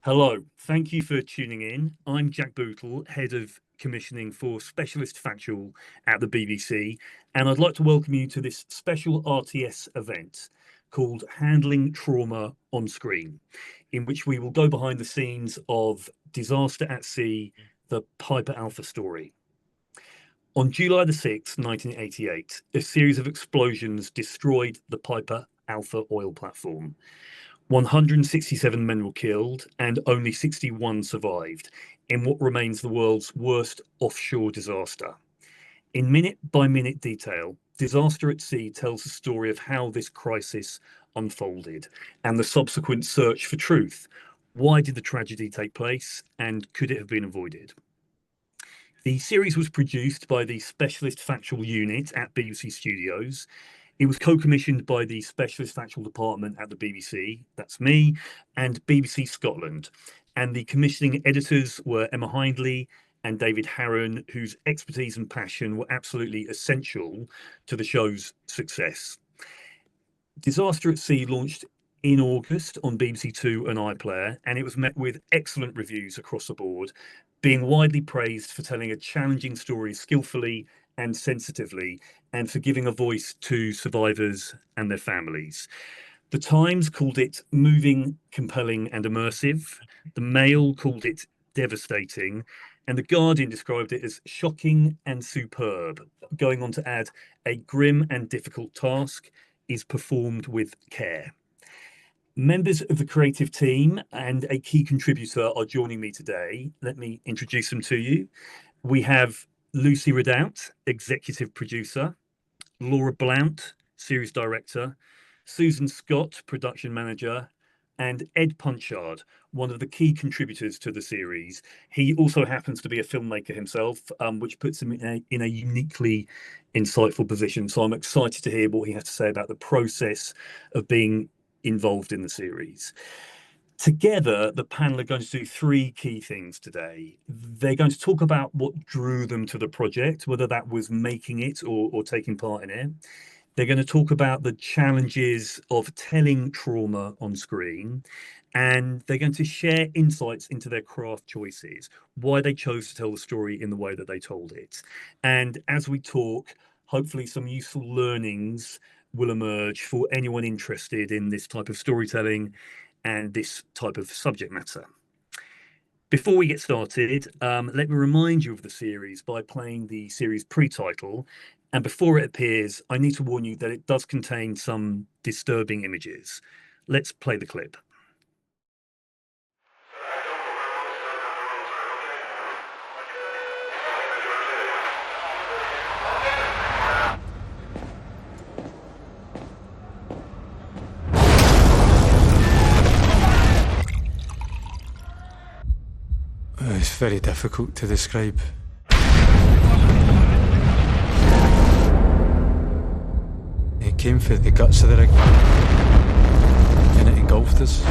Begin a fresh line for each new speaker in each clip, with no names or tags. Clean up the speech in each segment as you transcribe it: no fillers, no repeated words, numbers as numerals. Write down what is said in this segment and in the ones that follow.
Hello, thank you for tuning in. I'm Jack Bootle, Head of Commissioning for Specialist Factual at the BBC, and I'd like to welcome you to this special RTS event called Handling Trauma on Screen, in which we will go behind the scenes of Disaster at Sea, the Piper Alpha story. On July the 6th, 1988, a series of explosions destroyed the Piper Alpha oil platform. 167 men were killed and only 61 survived in what remains the world's worst offshore disaster. In minute-by-minute detail, Disaster at Sea tells the story of how this crisis unfolded and the subsequent search for truth. Why did the tragedy take place, and could it have been avoided? The series was produced by the Specialist Factual Unit at BBC Studios. It was co-commissioned by the Specialist Factual Department at the BBC, that's me, and BBC Scotland. And the commissioning editors were Emma Hindley and David Harron, whose expertise and passion were absolutely essential to the show's success. Disaster at Sea launched in August on BBC Two and iPlayer, and it was met with excellent reviews across the board, being widely praised for telling a challenging story skillfully and sensitively, and for giving a voice to survivors and their families. The Times called it moving, compelling, and immersive. The Mail called it devastating, and The Guardian described it as shocking and superb, going on to add, a grim and difficult task is performed with care. Members of the creative team and a key contributor are joining me today. Let me introduce them to you. We have Lucy Ridout, executive producer, Laura Blount, series director, Susan Scott, production manager, and Ed Punchard, one of the key contributors to the series. He also happens to be a filmmaker himself, which puts him in a uniquely insightful position. So I'm excited to hear what he has to say about the process of being involved in the series. Together, the panel are going to do three key things today. They're going to talk about what drew them to the project, whether that was making it or taking part in it. They're going to talk about the challenges of telling trauma on screen, and they're going to share insights into their craft choices, why they chose to tell the story in the way that they told it. And as we talk, hopefully some useful learnings will emerge for anyone interested in this type of storytelling and this type of subject matter. Before we get started, let me remind you of the series by playing the series pre-title. And before it appears, I need to warn you that it does contain some disturbing images. Let's play the clip.
It's very difficult to describe. It came for the guts of the rig, and it engulfed us.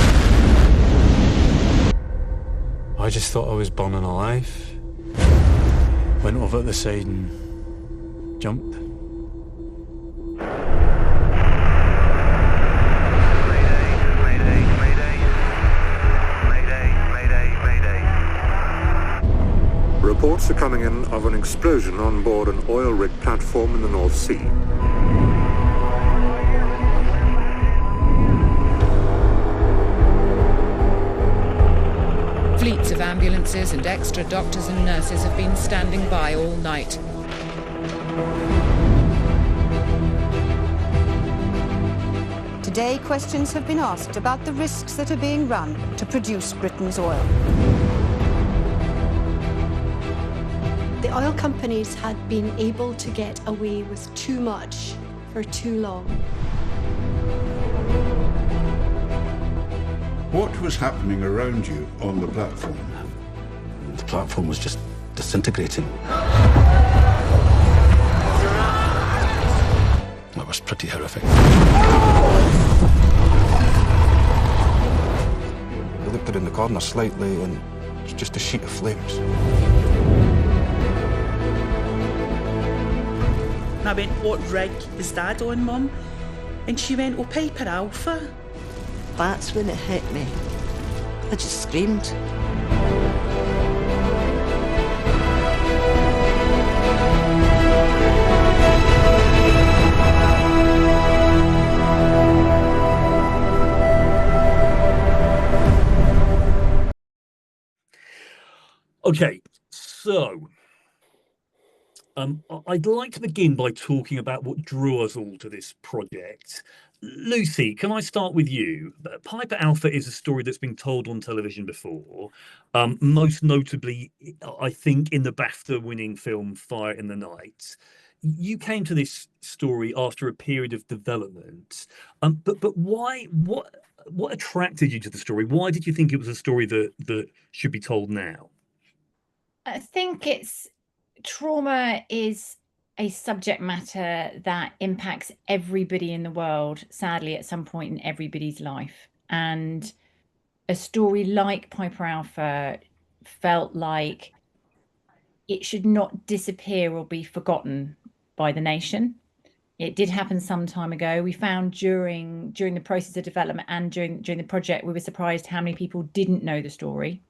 I just thought I was burning alive. Went over to the side and jumped.
Reports are coming in of an explosion on board an oil rig platform in the North Sea.
Fleets of ambulances and extra doctors and nurses have been standing by all night.
Today, questions have been asked about the risks that are being run to produce Britain's oil.
The oil companies had been able to get away with too much for too long.
What was happening around you on the platform?
The platform was just disintegrating. That was pretty horrific.
I looked around the corner slightly and it's just a sheet of flames.
And I went, what rig is Dad on, Mum? And she went, oh, Piper Alpha.
That's when it hit me. I just screamed.
Okay, so I'd like to begin by talking about what drew us all to this project. Lucy, can I start with you? Piper Alpha is a story that's been told on television before, most notably, I think, in the BAFTA-winning film Fire in the Night. You came to this story after a period of development, but why? What attracted you to the story? Why did you think it was a story that should be told now?
I think trauma is a subject matter that impacts everybody in the world, sadly, at some point in everybody's life. And a story like Piper Alpha felt like it should not disappear or be forgotten by the nation. It did happen some time ago. We found during the process of development and during the project, we were surprised how many people didn't know the story.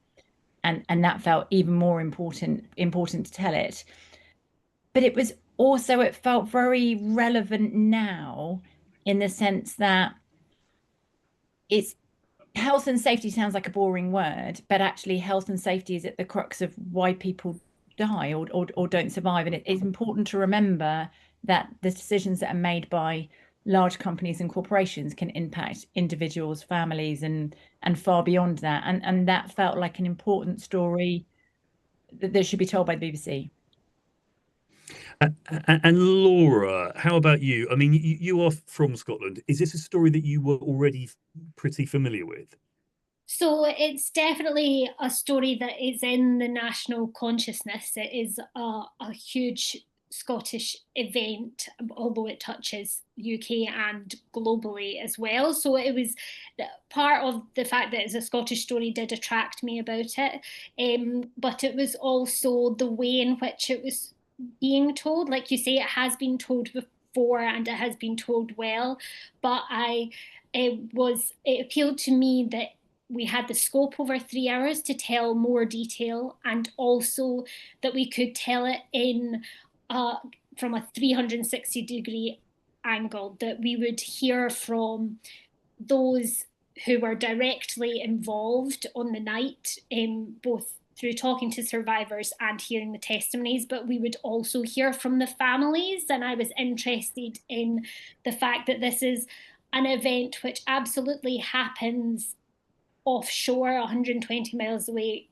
And that felt even more important to tell it. But it felt very relevant now, in the sense that it's health and safety sounds like a boring word, but actually health and safety is at the crux of why people die or don't survive. And it's important to remember that the decisions that are made by large companies and corporations can impact individuals, families, and far beyond that. And that felt like an important story that should be told by the BBC.
And Laura, how about you? I mean, you are from Scotland. Is this a story that you were already pretty familiar with?
So it's definitely a story that is in the national consciousness. It is a huge Scottish event, although it touches UK and globally as well. So it was part of the fact that it's a Scottish story did attract me about it. But it was also the way in which it was being told. Like you say, it has been told before and it has been told well. But it appealed to me that we had the scope over 3 hours to tell more detail, and also that we could tell it in from a 360-degree angle, that we would hear from those who were directly involved on the night, both through talking to survivors and hearing the testimonies, but we would also hear from the families. And I was interested in the fact that this is an event which absolutely happens offshore, 120 miles away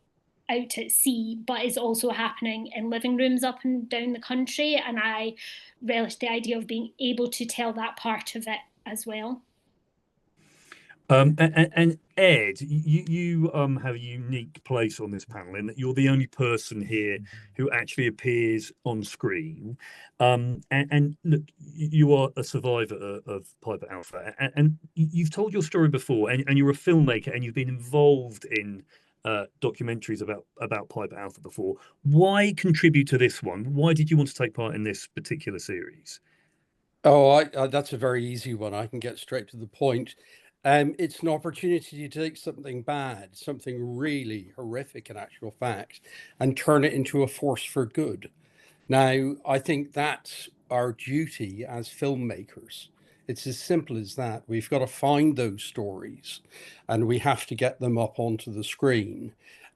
out at sea, but is also happening in living rooms up and down the country. And I relished the idea of being able to tell that part of it as well.
And Ed, you have a unique place on this panel in that you're the only person here who actually appears on screen. And look, you are a survivor of Piper Alpha, and you've told your story before, and you're a filmmaker, and you've been involved in documentaries about Piper Alpha before. Why contribute to this one? Why did you want to take part in this particular series?
Oh, that's a very easy one. I can get straight to the point. It's an opportunity to take something bad, something really horrific in actual fact, and turn it into a force for good. Now, I think that's our duty as filmmakers. It's as simple as that. We've got to find those stories and we have to get them up onto the screen.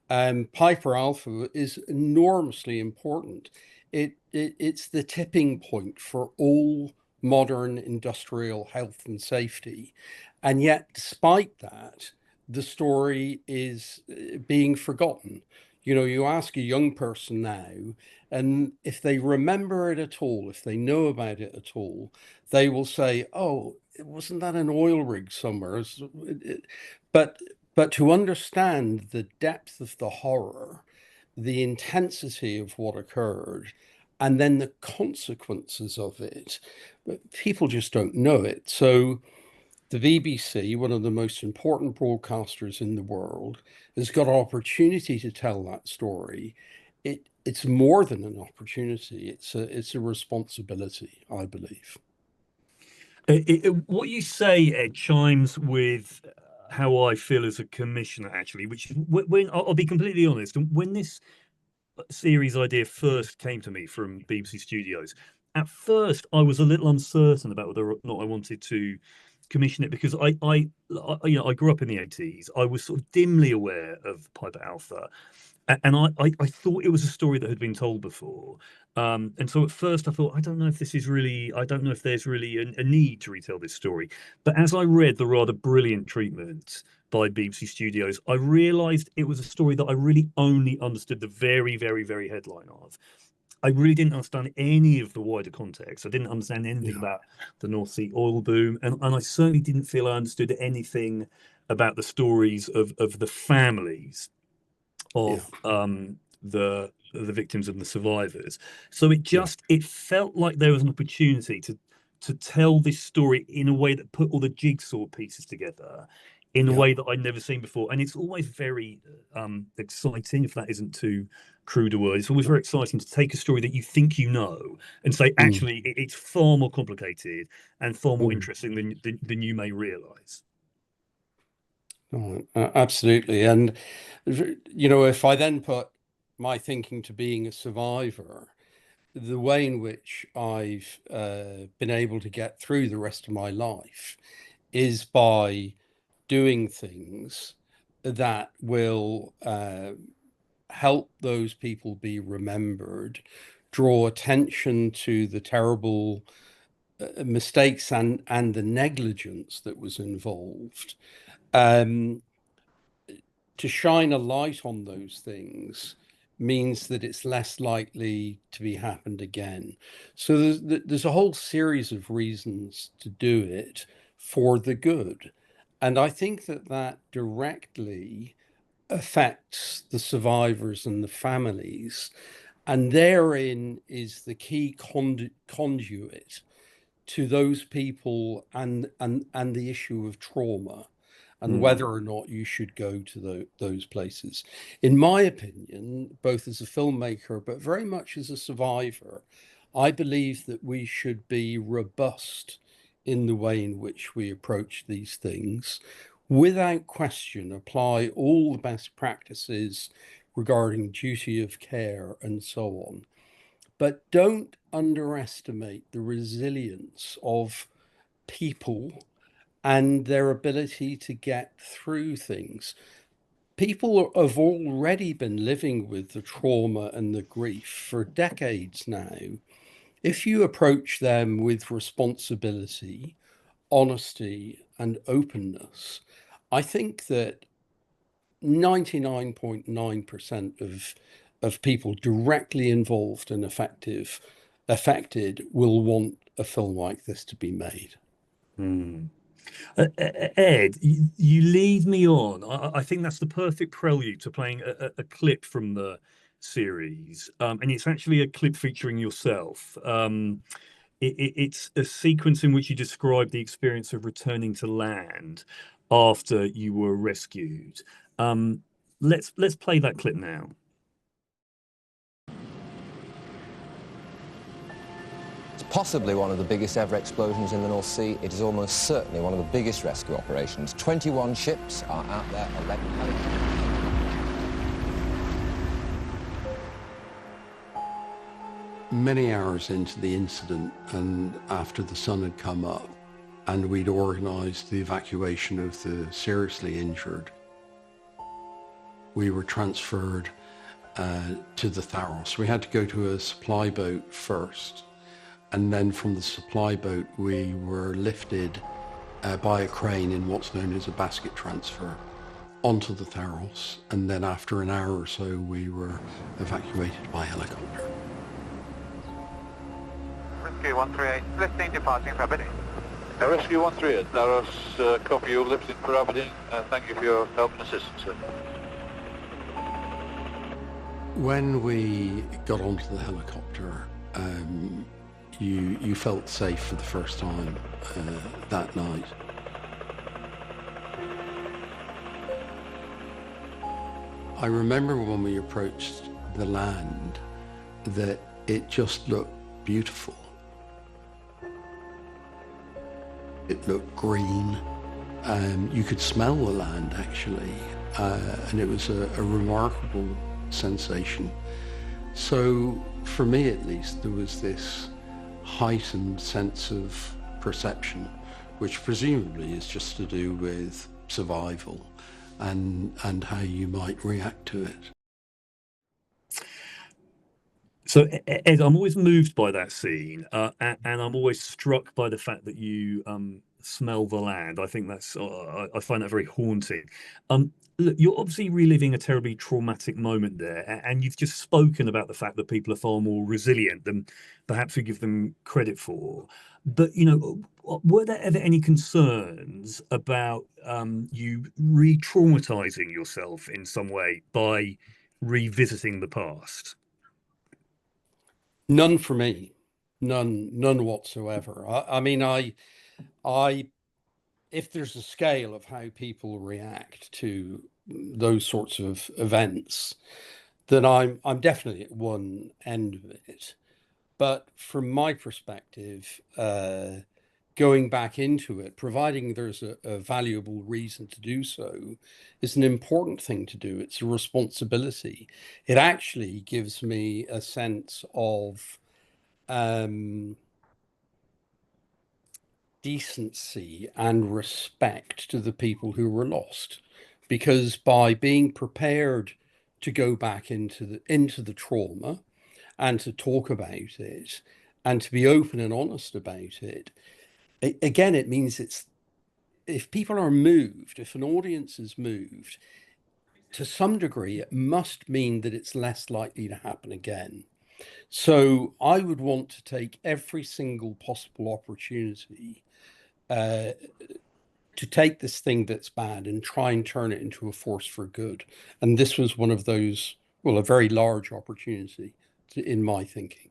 Piper Alpha is enormously important. It's the tipping point for all modern industrial health and safety. And yet, despite that, the story is being forgotten. You know, you ask a young person now, and if they remember it at all, if they know about it at all, they will say, oh, wasn't that an oil rig somewhere? But to understand the depth of the horror, the intensity of what occurred, and then the consequences of it, people just don't know it. So the BBC, one of the most important broadcasters in the world, has got an opportunity to tell that story. It's more than an opportunity. It's a responsibility, I believe.
What you say, Ed, chimes with how I feel as a commissioner, actually, which is when I'll be completely honest, when this series idea first came to me from BBC Studios, at first I was a little uncertain about whether or not I wanted to commission it, because I grew up in the 80s. I was sort of dimly aware of Piper Alpha, and I thought it was a story that had been told before. And so at first I thought, I don't know if there's really a need to retell this story. But as I read the rather brilliant treatment by BBC Studios, I realized it was a story that I really only understood the very, very, very headline of. I really didn't understand any of the wider context. I didn't understand anything about the North Sea oil boom. And I certainly didn't feel I understood anything about the stories of the families of the victims and the survivors. So it felt like there was an opportunity to tell this story in a way that put all the jigsaw pieces together in a way that I'd never seen before. And it's always very exciting, if that isn't too crude a word. It's always very exciting to take a story that you think you know and say, actually, it's far more complicated and far more interesting than you may realize.
Oh, absolutely. And, if I then put my thinking to being a survivor, the way in which I've been able to get through the rest of my life is by doing things that will help those people be remembered, draw attention to the terrible mistakes and the negligence that was involved. To shine a light on those things means that it's less likely to be happened again. So there's a whole series of reasons to do it for the good. And I think that directly affects the survivors and the families. And therein is the key conduit to those people and the issue of trauma and whether or not you should go to those places. In my opinion, both as a filmmaker, but very much as a survivor, I believe that we should be robust in the way in which we approach these things. Without question, apply all the best practices regarding duty of care and so on. But don't underestimate the resilience of people and their ability to get through things. People have already been living with the trauma and the grief for decades now. If you approach them with responsibility, honesty, and openness, I think that 99.9% of people directly involved and affected will want a film like this to be made.
Ed, you lead me on. I think that's the perfect prelude to playing a clip from the series, and it's actually a clip featuring yourself. It's a sequence in which you describe the experience of returning to land after you were rescued. Let's play that clip now.
Possibly one of the biggest ever explosions in the North Sea. It is almost certainly one of the biggest rescue operations. 21 ships are out there, 11 helicopters.
Many hours into the incident and after the sun had come up and we'd organised the evacuation of the seriously injured, we were transferred to the Tharos. We had to go to a supply boat first. And then from the supply boat, we were lifted by a crane in what's known as a basket transfer onto the Tharos. And then after an hour or so, we were evacuated by helicopter.
Rescue 138, listening, departing for Aberdeen. Rescue 138, Tharos, copy you, lifting for Aberdeen. Thank you for your help and assistance, sir.
When we got onto the helicopter, you felt safe for the first time that night. I remember when we approached the land that it just looked beautiful. It looked green, You could smell the land, actually, and it was a remarkable sensation. So, for me at least, there was this heightened sense of perception, which presumably is just to do with survival and how you might react to it.
So, Ed, I'm always moved by that scene, and I'm always struck by the fact that you smell the land. I think that's I find that very haunting. Look, you're obviously reliving a terribly traumatic moment there, and you've just spoken about the fact that people are far more resilient than perhaps we give them credit for. But were there ever any concerns about you re-traumatizing yourself in some way by revisiting the past?
None for me, none whatsoever. I mean, if there's a scale of how people react to those sorts of events, then I'm definitely at one end of it. But from my perspective, going back into it, providing there's a valuable reason to do so, is an important thing to do. It's a responsibility. It actually gives me a sense of decency and respect to the people who were lost, because by being prepared to go back into the trauma and to talk about it and to be open and honest about it, again, it means if people are moved, if an audience is moved, to some degree, it must mean that it's less likely to happen again. So I would want to take every single possible opportunity to take this thing that's bad and try and turn it into a force for good. And this was one of those, well, a very large opportunity in my thinking.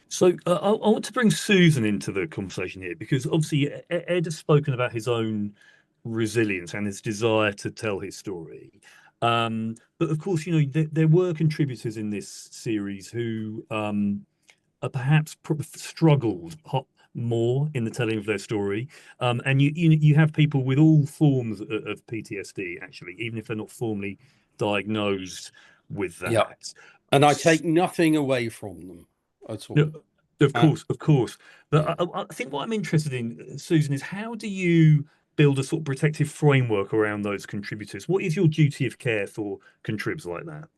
So I want to bring Susan into the conversation here, because obviously Ed has spoken about his own resilience and his desire to tell his story. But of course, there were contributors in this series who perhaps struggled more in the telling of their story. And you have people with all forms of PTSD, actually, even if they're not formally diagnosed with that.
Yeah. And I take nothing away from them at all.
No, of course. But I think what I'm interested in, Susan, is how do you build a sort of protective framework around those contributors? What is your duty of care for contribs like that?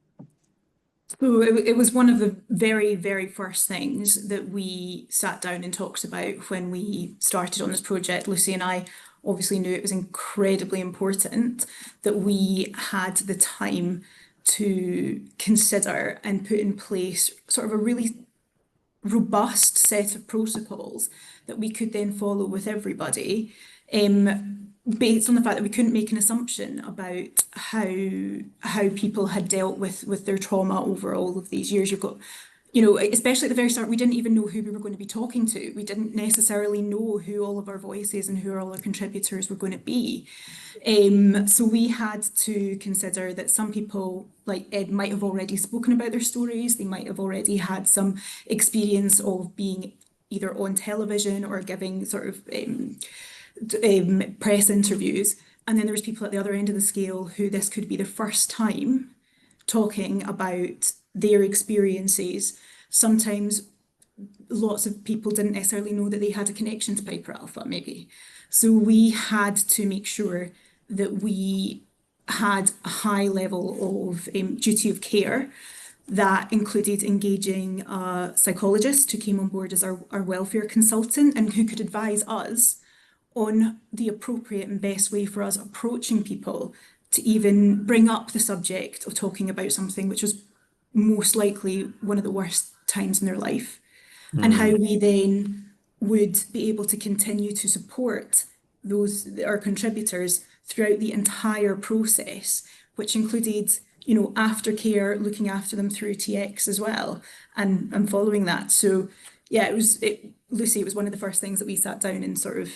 So it was one of the very, very first things that we sat down and talked about when we started on this project. Lucy and I obviously knew it was incredibly important that we had the time to consider and put in place sort of a really robust set of protocols that we could then follow with everybody, based on the fact that we couldn't make an assumption about how people had dealt with their trauma over all of these years. You've got, especially at the very start, we didn't even know who we were going to be talking to. We didn't necessarily know who all of our voices and who all our contributors were going to be. So we had to consider that some people, like Ed, might have already spoken about their stories. They might have already had some experience of being either on television or giving sort of press interviews. And then there was people at the other end of the scale who this could be the first time talking about their experiences. Sometimes lots of people didn't necessarily know that they had a connection to Piper Alpha, maybe. So we had to make sure that we had a high level of duty of care that included engaging a psychologist who came on board as our welfare consultant and who could advise us on the appropriate and best way for us approaching people to even bring up the subject of talking about something which was most likely one of the worst times in their life, and how we then would be able to continue to support our contributors throughout the entire process, which included, aftercare, looking after them through TX as well, and following that. So yeah, Lucy, it was one of the first things that we sat down and sort of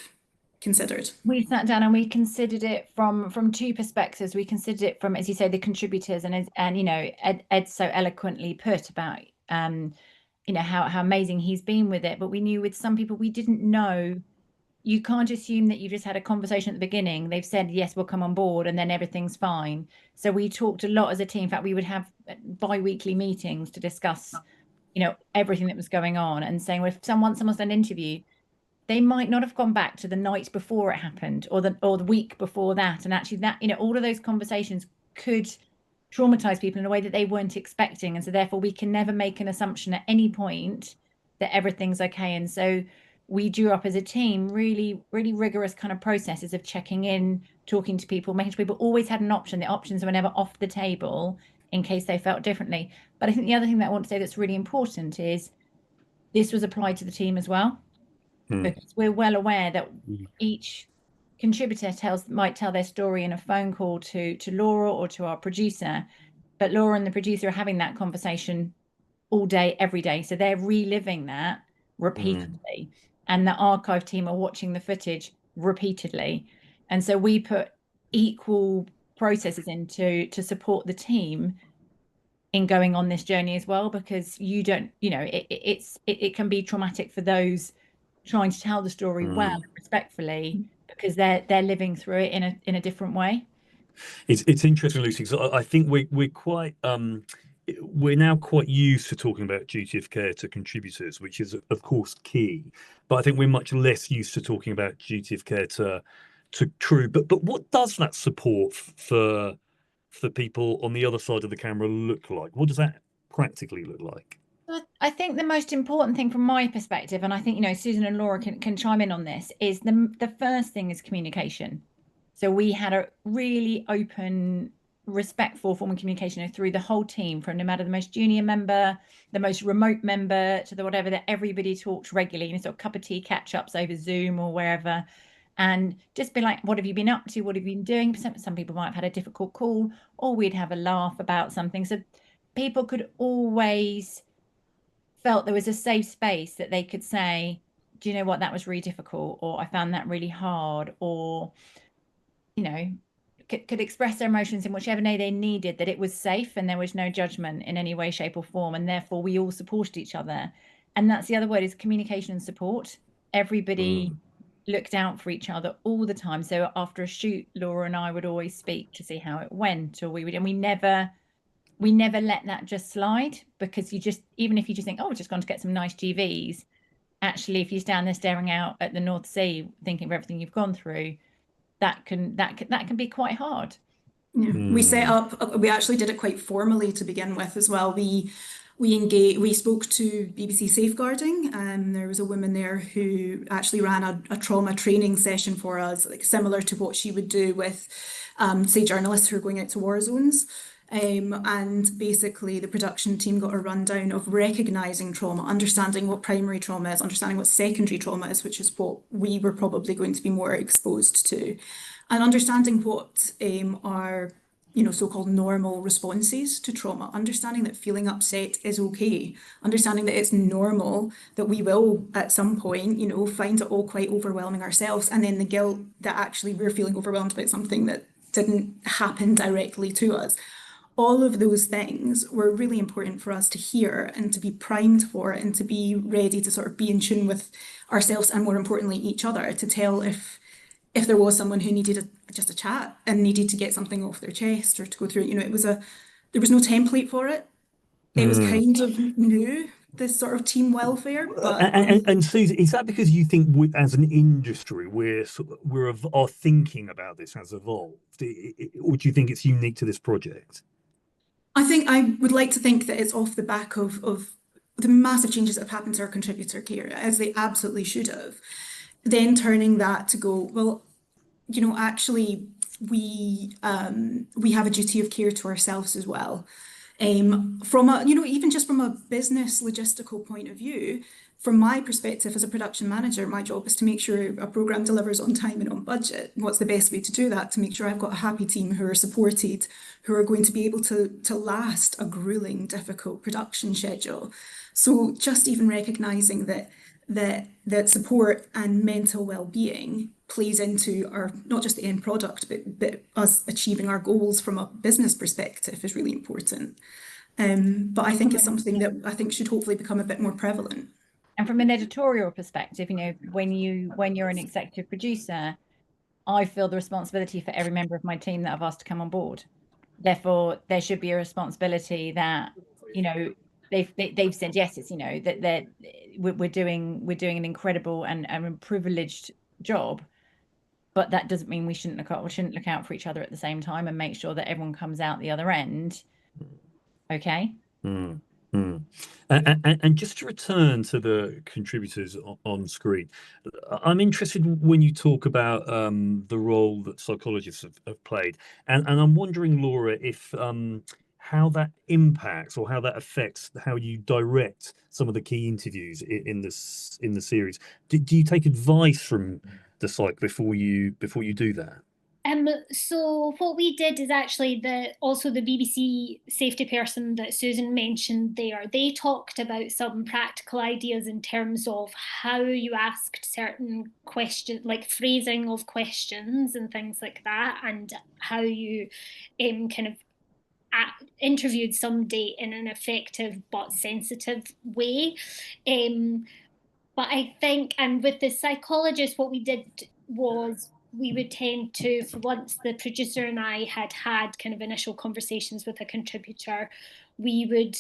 considered.
We sat down and we considered it from two perspectives. We considered it from, as you say, the contributors, and Ed so eloquently put about how amazing he's been with it. But we knew with some people we didn't know you can't assume that you just had a conversation at the beginning. They've said, yes, we'll come on board, and then everything's fine. So we talked a lot as a team. In fact, we would have bi-weekly meetings to discuss, everything that was going on, and saying, well, if someone's done an interview, they might not have gone back to the night before it happened, or the week before that. And actually that, all of those conversations could traumatize people in a way that they weren't expecting. And so therefore we can never make an assumption at any point that everything's okay. And so we drew up as a team really, really rigorous kind of processes of checking in, talking to people, making sure people always had an option. The options were never off the table in case they felt differently. But I think the other thing that I want to say that's really important is this was applied to the team as well. Because we're well aware that each contributor might tell their story in a phone call to Laura or to our producer, but Laura and the producer are having that conversation all day, every day. So they're reliving that repeatedly, and the archive team are watching the footage repeatedly. And so we put equal processes in to support the team in going on this journey as well, because you don't, it can be traumatic for those trying to tell the story well and respectfully, because they're living through it in a different way.
It's interesting, Lucy, because I think we're quite we're now quite used to talking about duty of care to contributors, which is of course key, but I think we're much less used to talking about duty of care to crew. But what does that support for people on the other side of the camera look like? What does that practically look like?
I think the most important thing from my perspective, and I think, Susan and Laura can chime in on this, is the first thing is communication. So we had a really open, respectful form of communication through the whole team, from no matter the most junior member, the most remote member, to the whatever, that everybody talked regularly, sort of cup of tea catch-ups over Zoom or wherever, and just be like, what have you been up to? What have you been doing? Some people might have had a difficult call, or we'd have a laugh about something. So people could always felt there was a safe space that they could say, do you know what, that was really difficult, or I found that really hard, or could express their emotions in whichever way they needed, that it was safe and there was no judgment in any way, shape or form, and therefore we all supported each other. And that's the other word, is communication and support. Everybody looked out for each other all the time. So after a shoot, Laura and I would always speak to see how it went, or we never let that just slide, because even if you just think, oh, we've just gone to get some nice GVs, actually, if you stand there staring out at the North Sea, thinking of everything you've gone through, that can be quite hard.
Yeah. We actually did it quite formally to begin with as well. We spoke to BBC Safeguarding, and there was a woman there who actually ran a trauma training session for us, like similar to what she would do with, say, journalists who are going out to war zones. And basically the production team got a rundown of recognising trauma, understanding what primary trauma is, understanding what secondary trauma is, which is what we were probably going to be more exposed to, and understanding what are so-called normal responses to trauma, understanding that feeling upset is okay, understanding that it's normal, that we will at some point find it all quite overwhelming ourselves, and then the guilt that actually we're feeling overwhelmed about something that didn't happen directly to us. All of those things were really important for us to hear and to be primed for, and to be ready to sort of be in tune with ourselves, and more importantly each other, to tell if there was someone who needed just a chat and needed to get something off their chest, or to go through it. There was no template for it. It was kind of new, this sort of team welfare. But
and Susan, is that because you think as an industry our thinking about this has evolved, or do you think it's unique to this project?
I think I would like to think that it's off the back of the massive changes that have happened to our contributor care, as they absolutely should have. Then turning that to go, well, actually we have a duty of care to ourselves as well. From a, even just from a business logistical point of view, from my perspective as a production manager, my job is to make sure a program delivers on time and on budget. What's the best way to do that? To make sure I've got a happy team who are supported, who are going to be able to last a grueling, difficult production schedule. So just even recognizing that support and mental well-being plays into our, not just the end product, but us achieving our goals from a business perspective is really important. But I think it's something that I think should hopefully become a bit more prevalent.
And from an editorial perspective, you know, when you're an executive producer, I feel the responsibility for every member of my team that I've asked to come on board. Therefore, there should be a responsibility that, you know, they've said yes. It's, you know, that we're doing an incredible and privileged job, but that doesn't mean we shouldn't look out for each other at the same time and make sure that everyone comes out the other end okay.
And just to return to the contributors on screen, I'm interested when you talk about the role that psychologists have played, and I'm wondering, Laura, if how that impacts or how that affects how you direct some of the key interviews in the series. Do you take advice from the psych before you do that?
So what we did is actually also the BBC safety person that Susan mentioned there, they talked about some practical ideas in terms of how you asked certain questions, like phrasing of questions and things like that, and how you kind of interviewed somebody in an effective but sensitive way. But I think, and with the psychologist, what we did was we would tend to, for once the producer and I had kind of initial conversations with a contributor, we would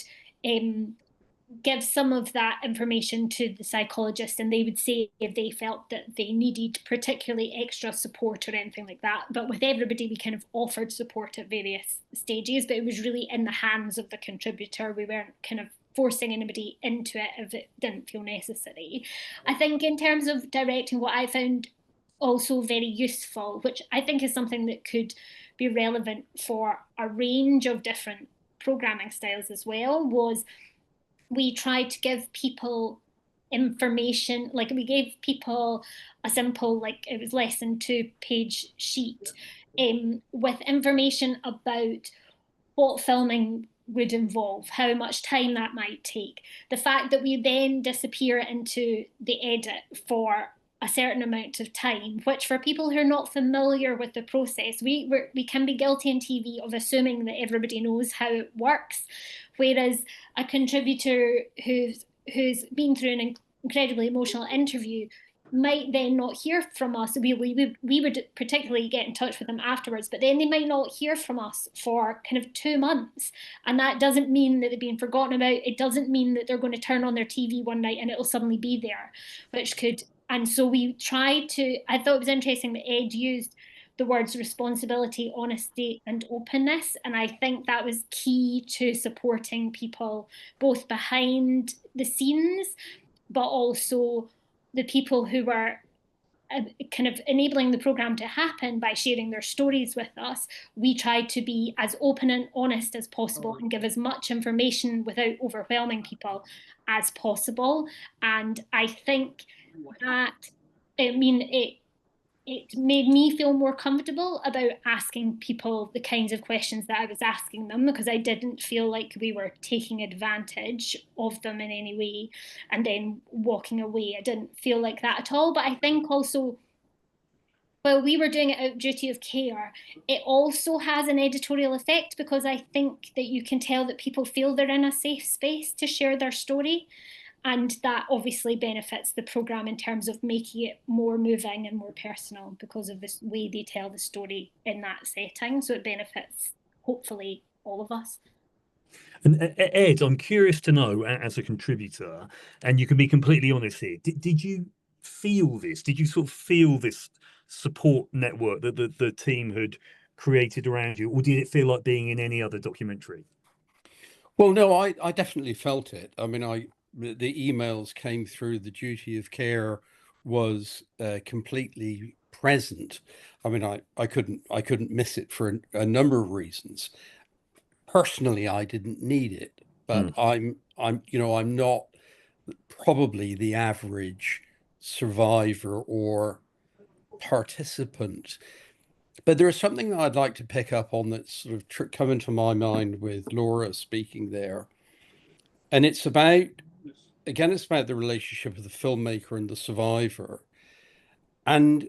give some of that information to the psychologist, and they would say if they felt that they needed particularly extra support or anything like that. But with everybody, we kind of offered support at various stages, but it was really in the hands of the contributor. We weren't kind of forcing anybody into it if it didn't feel necessary. I think in terms of directing, what I found also very useful, which I think is something that could be relevant for a range of different programming styles as well, was we tried to give people information, like we gave people a simple, like it was less than 2-page sheet with information about what filming would involve, how much time that might take, the fact that we then disappear into the edit for a certain amount of time, which for people who are not familiar with the process, we can be guilty in TV of assuming that everybody knows how it works, whereas a contributor who's been through an incredibly emotional interview might then not hear from us. We would particularly get in touch with them afterwards, but then they might not hear from us for kind of 2 months. And that doesn't mean that they've been forgotten about. It doesn't mean that they're going to turn on their TV one night and it'll suddenly be there, which could. And so we tried to, I thought it was interesting that Ed used the words responsibility, honesty, and openness. And I think that was key to supporting people both behind the scenes, but also the people who were kind of enabling the program to happen by sharing their stories with us. We tried to be as open and honest as possible and give as much information without overwhelming people as possible. And I think that, I mean, it made me feel more comfortable about asking people the kinds of questions that I was asking them, because I didn't feel like we were taking advantage of them in any way and then walking away. I didn't feel like that at all. But I think also, while we were doing it out of duty of care, it also has an editorial effect, because I think that you can tell that people feel they're in a safe space to share their story. And that obviously benefits the programme in terms of making it more moving and more personal because of the way they tell the story in that setting. So it benefits, hopefully, all of us.
And Ed, I'm curious to know, as a contributor, and you can be completely honest here, did you feel this? Did you sort of feel this support network that the team had created around you, or did it feel like being in any other documentary?
Well, no, I definitely felt it. I mean, the emails came through. The duty of care was completely present. I mean, I couldn't miss it for a number of reasons. Personally, I didn't need it, but I'm not probably the average survivor or participant. But there is something that I'd like to pick up on that's sort of come into my mind with Laura speaking there. And it's about, again, it's about the relationship of the filmmaker and the survivor. And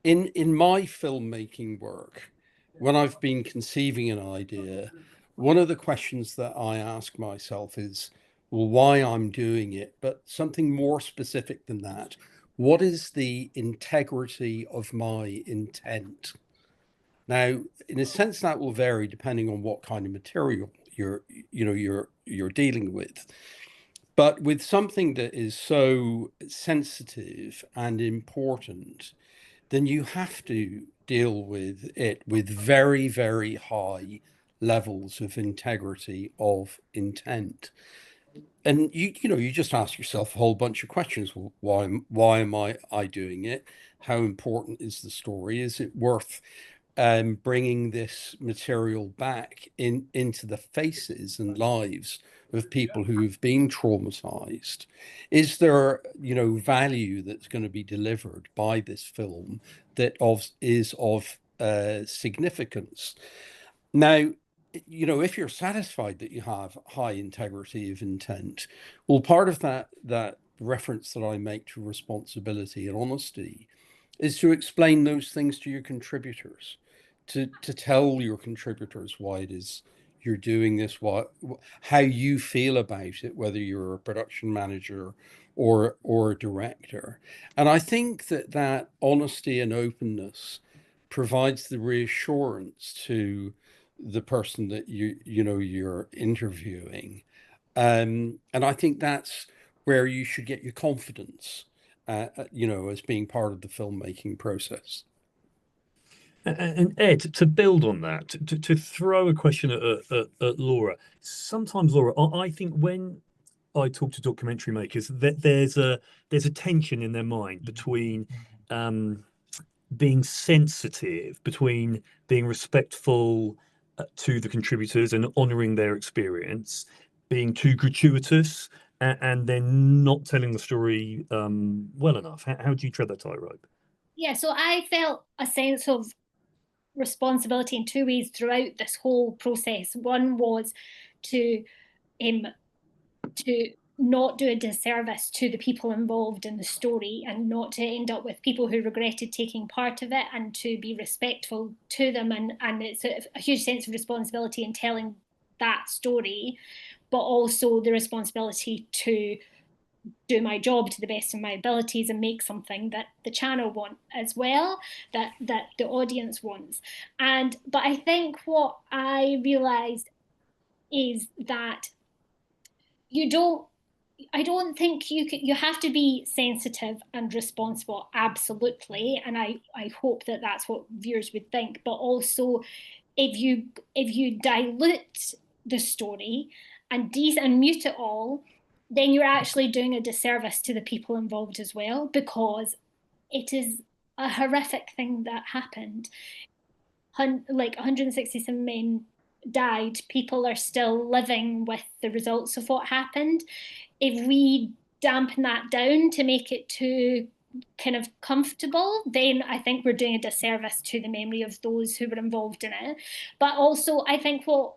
in my filmmaking work, when I've been conceiving an idea, one of the questions that I ask myself is, why I'm doing it, but something more specific than that. What is the integrity of my intent? Now, in a sense, that will vary depending on what kind of material you're dealing with. But with something that is so sensitive and important, then you have to deal with it with very, very high levels of integrity of intent. And you just ask yourself a whole bunch of questions. Well, why am I doing it? How important is the story? Is it worth bringing this material back into the faces and lives of people who've been traumatized? Is there, value that's going to be delivered by this film that is of significance? Now, if you're satisfied that you have high integrity of intent, well, part of that reference that I make to responsibility and honesty is to explain those things to your contributors, to tell your contributors why it is you're doing this, how you feel about it, whether you're a production manager or a director. And I think that honesty and openness provides the reassurance to the person that you're interviewing, and I think that's where you should get your confidence, as being part of the filmmaking process.
And Ed, to build on that, to throw a question at Laura. Sometimes, Laura, I think when I talk to documentary makers, that there's a tension in their mind between being sensitive, between being respectful to the contributors and honouring their experience, being too gratuitous, and then not telling the story well enough. How do you tread that tightrope?
Yeah, so I felt a sense of responsibility in two ways throughout this whole process. One was to not do a disservice to the people involved in the story, and not to end up with people who regretted taking part of it, and to be respectful to them. And it's a huge sense of responsibility in telling that story, but also the responsibility to do my job to the best of my abilities and make something that the channel want as well, that the audience wants. But I think what I realized is that I don't think you have to be sensitive and responsible, absolutely, and I hope that that's what viewers would think. But also, if you dilute the story and mute it all, then you're actually doing a disservice to the people involved as well, because it is a horrific thing that happened. Like 167 men died. People are still living with the results of what happened. If we dampen that down to make it too kind of comfortable, then I think we're doing a disservice to the memory of those who were involved in it. But also, I think what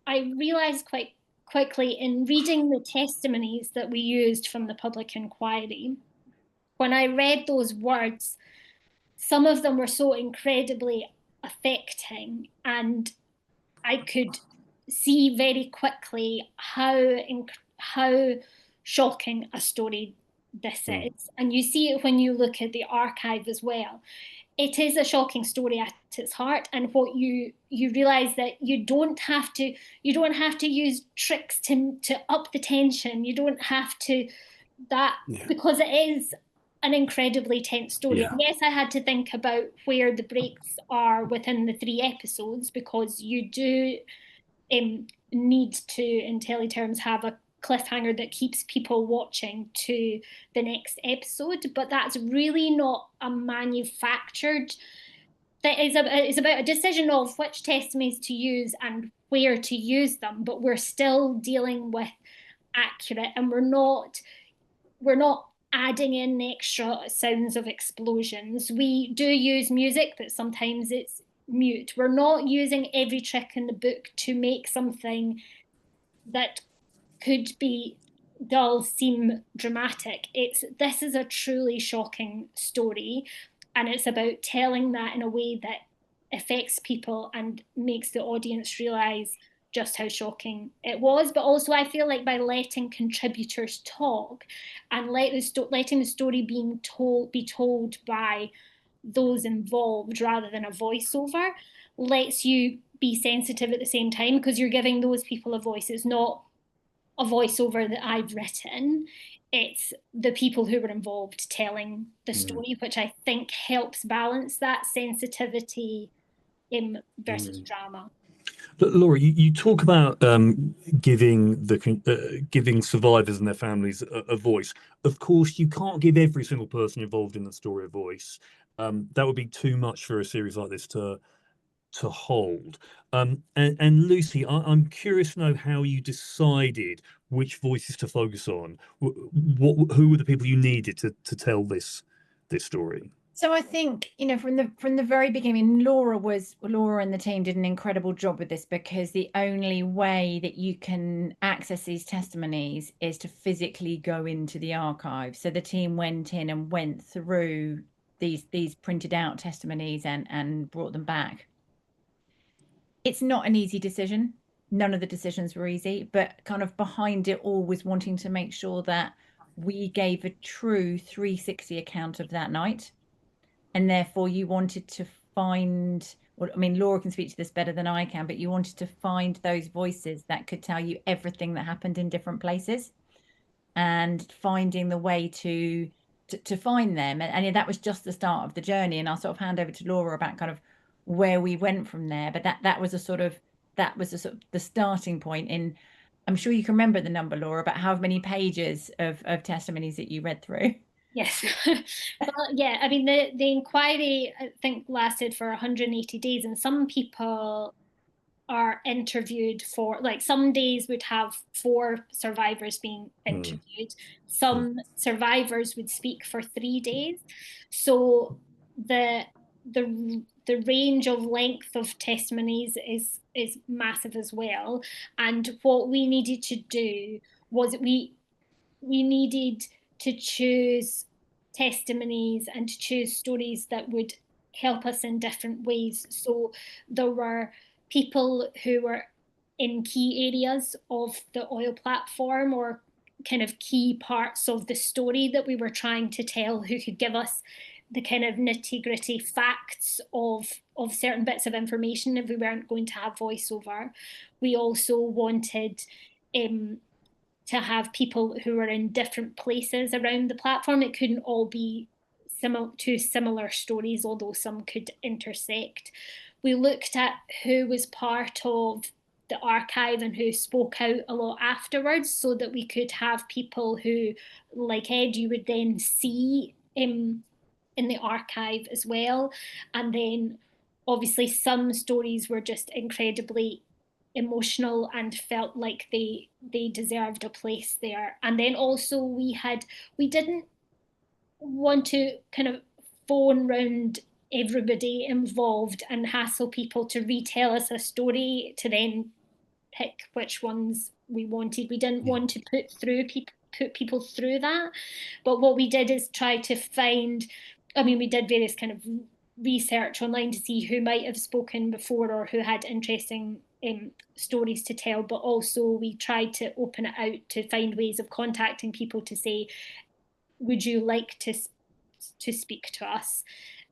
I realized quite quickly in reading the testimonies that we used from the public inquiry, when I read those words, some of them were so incredibly affecting, and I could see very quickly how shocking a story this is. And you see it when you look at the archive as well. It is a shocking story at its heart, and what you realize that you don't have to use tricks to up the tension. You don't have to because it is an incredibly tense story.
Yeah.
Yes, I had to think about where the breaks are within the 3 episodes, because you do need to, in teleterms, have a cliffhanger that keeps people watching to the next episode. But that's really not a manufactured. It's about a decision of which testimonies to use and where to use them. But we're still dealing with accurate, and we're not adding in extra sounds of explosions. We do use music, but sometimes it's mute. We're not using every trick in the book to make something that could be dull seem dramatic. This is a truly shocking story, and it's about telling that in a way that affects people and makes the audience realize just how shocking it was. But also I feel like by letting contributors talk and letting the story be told by those involved rather than a voiceover lets you be sensitive at the same time, because you're giving those people a voice. It's not a voiceover that I've written, it's the people who were involved telling the story, which I think helps balance that sensitivity versus drama.
But Laura, you talk about giving survivors and their families a voice. Of course, you can't give every single person involved in the story a voice. That would be too much for a series like this to hold. And Lucy, I'm curious to know how you decided which voices to focus on. Who were the people you needed to tell this story?
So I think, you know, from the very beginning, Laura and the team did an incredible job with this, because the only way that you can access these testimonies is to physically go into the archive. So the team went in and went through these printed out testimonies and brought them back. It's not an easy decision. None of the decisions were easy, but kind of behind it all was wanting to make sure that we gave a true 360 account of that night. And therefore you wanted to find, well, I mean, Laura can speak to this better than I can, but you wanted to find those voices that could tell you everything that happened in different places, and finding the way to find them. And that was just the start of the journey. And I'll sort of hand over to Laura about kind of where we went from there. But that was the starting point. In, I'm sure you can remember the number, Laura, about how many pages of testimonies that you read through.
Yes. Well, yeah, I mean, the inquiry, I think, lasted for 180 days, and some people are interviewed for, like, some days would have 4 survivors being interviewed. Some survivors would speak for 3 days. So the range of length of testimonies is massive as well. And what we needed to do was we needed to choose testimonies and to choose stories that would help us in different ways. So there were people who were in key areas of the oil platform, or kind of key parts of the story that we were trying to tell, who could give us the kind of nitty-gritty facts of certain bits of information if we weren't going to have voiceover. We also wanted to have people who are in different places around the platform. It couldn't all be two similar stories, although some could intersect. We looked at who was part of the archive and who spoke out a lot afterwards, so that we could have people who, like Ed, you would then see in the archive as well. And then obviously some stories were just incredibly emotional and felt like they deserved a place there. And then also we didn't want to kind of phone round everybody involved and hassle people to retell us a story to then pick which ones we wanted. We didn't want to put people through that. But what we did is try to find, I mean, we did various kind of research online to see who might have spoken before or who had interesting stories to tell, but also we tried to open it out to find ways of contacting people to say, would you like to speak to us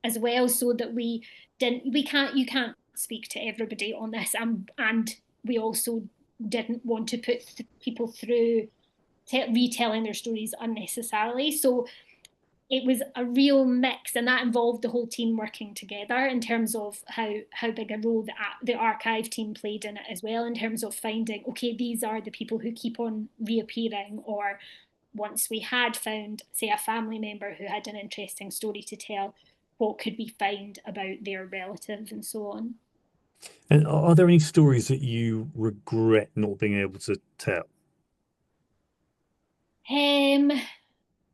as well, so that you can't speak to everybody on this, and we also didn't want to put people through retelling their stories unnecessarily. So it was a real mix, and that involved the whole team working together in terms of how big a role the archive team played in it as well, in terms of finding, okay, these are the people who keep on reappearing, or once we had found, say, a family member who had an interesting story to tell, what could we find about their relative and so on.
And are there any stories that you regret not being able to tell?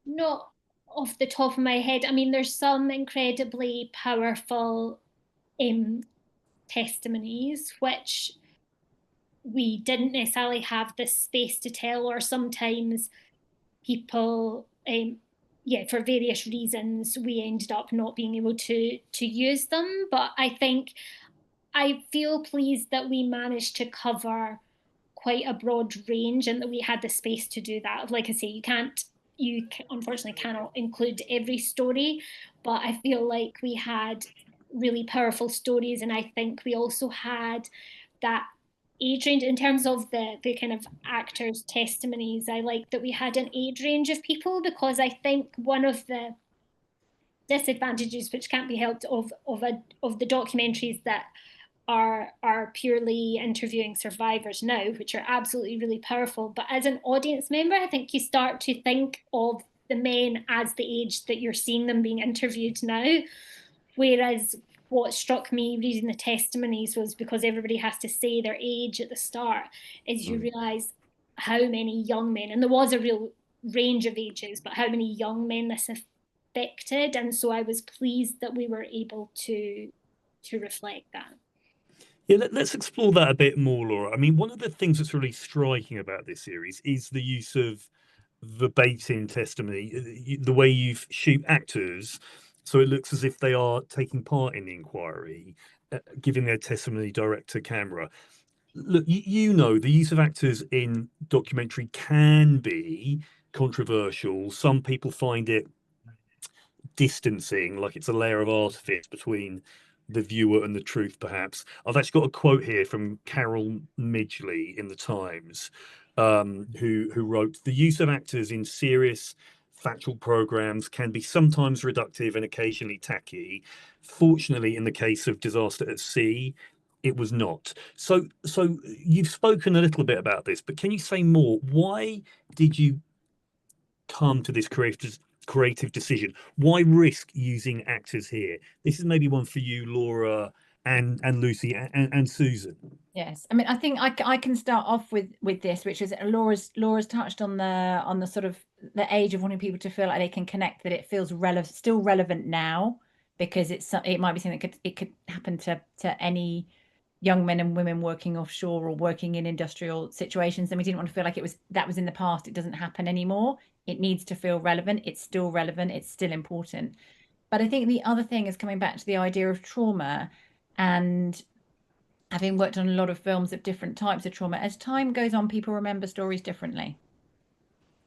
Not off the top of my head. I mean, there's some incredibly powerful testimonies which we didn't necessarily have the space to tell, or sometimes people, for various reasons, we ended up not being able to use them. But I think I feel pleased that we managed to cover quite a broad range and that we had the space to do that. Like I say, you unfortunately cannot include every story, but I feel like we had really powerful stories, and I think we also had that age range in terms of the kind of actors' testimonies. I like that we had an age range of people, because I think one of the disadvantages, which can't be helped, of the documentaries that are purely interviewing survivors now, which are absolutely really powerful, but as an audience member, I think you start to think of the men as the age that you're seeing them being interviewed now. Whereas what struck me reading the testimonies was, because everybody has to say their age at the start, is you realise how many young men, and there was a real range of ages, but how many young men this affected. And so I was pleased that we were able to reflect that.
Yeah, let's explore that a bit more, Laura. I mean, one of the things that's really striking about this series is the use of verbatim testimony, the way you shoot actors so it looks as if they are taking part in the inquiry, giving their testimony direct to camera. Look, you know, the use of actors in documentary can be controversial. Some people find it distancing, like it's a layer of artifice between the viewer and the truth, perhaps. I've actually got a quote here from Carol Midgley in the Times, who wrote, "The use of actors in serious factual programs can be sometimes reductive and occasionally tacky. Fortunately, in the case of Disaster at Sea, it was not." So you've spoken a little bit about this, but can you say more? Why did you come to this creative decision? Why risk using actors here? This is maybe one for you, Laura, and Lucy, and Susan.
Yes, I mean, I think I can start off with this, which is Laura's touched on the sort of the age of wanting people to feel like they can connect, that it feels still relevant now, because it might be something that could happen to any young men and women working offshore or working in industrial situations. And we didn't want to feel like that was in the past. It doesn't happen anymore. It needs to feel relevant. It's still relevant. It's still important. But I think the other thing is coming back to the idea of trauma, and having worked on a lot of films of different types of trauma, as time goes on, people remember stories differently.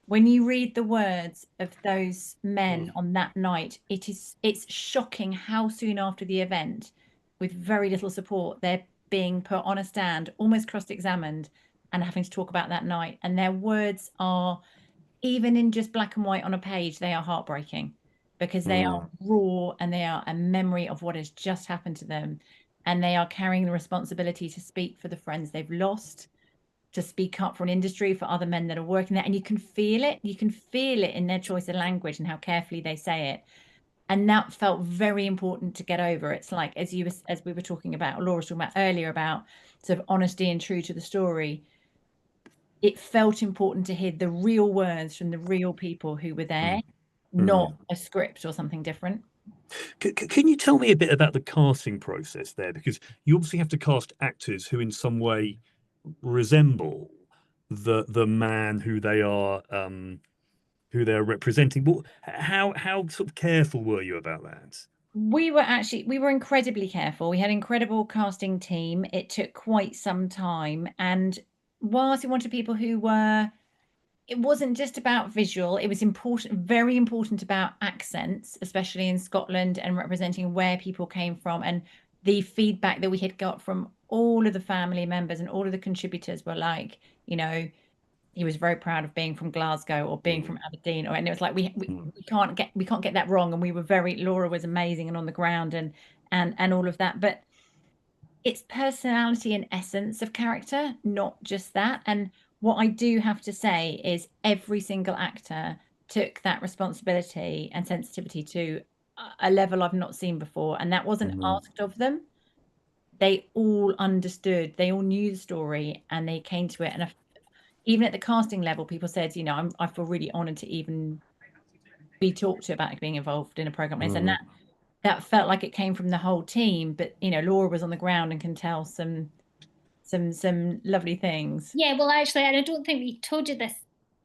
When you read the words of those men on that night, it's shocking how soon after the event, with very little support, they're being put on a stand, almost cross-examined, and having to talk about that night. And their words are, even in just black and white on a page, they are heartbreaking, because they are raw and they are a memory of what has just happened to them. And they are carrying the responsibility to speak for the friends they've lost, to speak up for an industry, for other men that are working there. And you can feel it. You can feel it in their choice of language and how carefully they say it. And that felt very important to get over. It's like, as we were talking about, Laura was talking about earlier, about sort of honesty and true to the story. It felt important to hear the real words from the real people who were there, not a script or something different.
Can you tell me a bit about the casting process there? Because you obviously have to cast actors who in some way resemble the man who they are representing. But how sort of careful were you about that?
We were incredibly careful. We had an incredible casting team. It took quite some time. And whilst we wanted people who were, it wasn't just about visual, it was important, very important about accents, especially in Scotland, and representing where people came from. And the feedback that we had got from all of the family members and all of the contributors were like, you know, he was very proud of being from Glasgow or being from Aberdeen, and it was like we can't get that wrong. And we were Laura was amazing and on the ground and all of that. But it's personality and essence of character, not just that. And what I do have to say is every single actor took that responsibility and sensitivity to a level I've not seen before. And that wasn't asked of them. They all understood, they all knew the story, and they came to it. And even at the casting level, people said, you know, I feel really honored to even be talked to about being involved in a program like this. And that felt like it came from the whole team. But, you know, Laura was on the ground and can tell some lovely things.
Yeah, well, actually, and I don't think we told you this,